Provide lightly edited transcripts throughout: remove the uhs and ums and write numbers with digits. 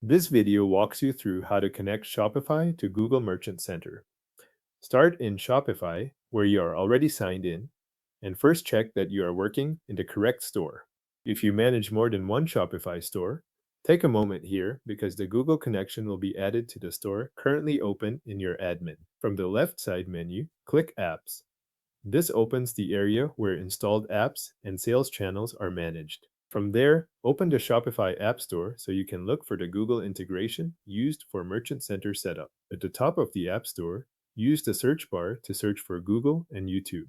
This video walks you through how to connect Shopify to Google Merchant Center. Start in Shopify, where you are already signed in, and first check that you are working in the correct store. If you manage more than one Shopify store, take a moment here because the Google connection will be added to the store currently open in your admin. From the left side menu, click Apps. This opens the area where installed apps and sales channels are managed. From there, open the Shopify App Store so you can look for the Google integration used for Merchant Center setup. At the top of the App Store, use the search bar to search for Google and YouTube.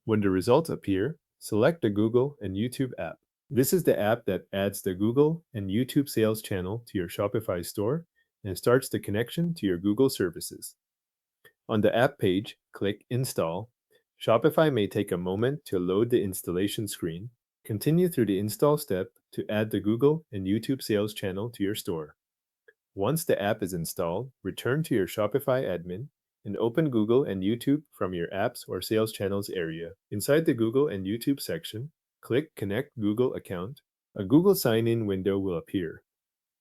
When the results appear, select the Google and YouTube app. This is the app that adds the Google and YouTube sales channel to your Shopify store and starts the connection to your Google services. On the app page, click Install. Shopify may take a moment to load the installation screen. Continue through the install step to add the Google and YouTube sales channel to your store. Once the app is installed, return to your Shopify admin and open Google and YouTube from your apps or sales channels area. Inside the Google and YouTube section, click Connect Google Account. A Google sign-in window will appear.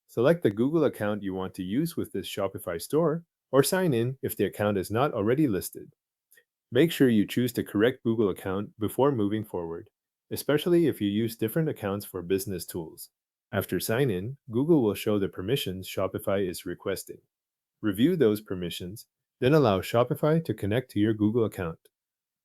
Select the Google account you want to use with this Shopify store, or sign in if the account is not already listed. Make sure you choose the correct Google account before moving forward, especially if you use different accounts for business tools. After sign in, Google will show the permissions Shopify is requesting. Review those permissions, then allow Shopify to connect to your Google account.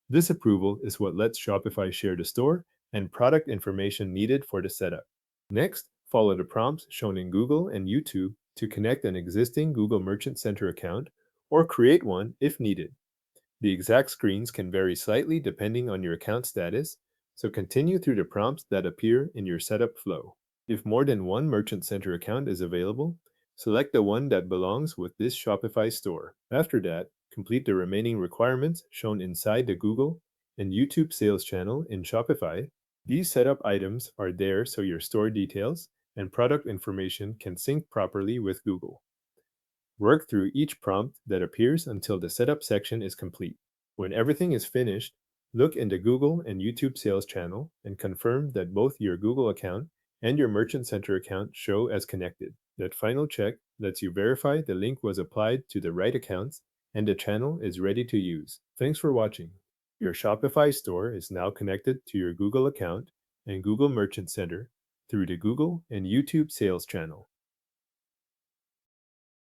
This approval is what lets Shopify share the store and product information needed for the setup. Next, follow the prompts shown in Google and YouTube to connect an existing Google Merchant Center account or create one if needed. The exact screens can vary slightly depending on your account status, so continue through the prompts that appear in your setup flow. If more than one Merchant Center account is available, select the one that belongs with this Shopify store. After that, complete the remaining requirements shown inside the Google and YouTube sales channel in Shopify. These setup items are there so your store details and product information can sync properly with Google. Work through each prompt that appears until the setup section is complete. When everything is finished, look in the Google and YouTube sales channel and confirm that both your Google account and your Merchant Center account show as connected. That final check lets you verify the link was applied to the right accounts and the channel is ready to use. Thanks for watching. Your Shopify store is now connected to your Google account and Google Merchant Center through the Google and YouTube sales channel.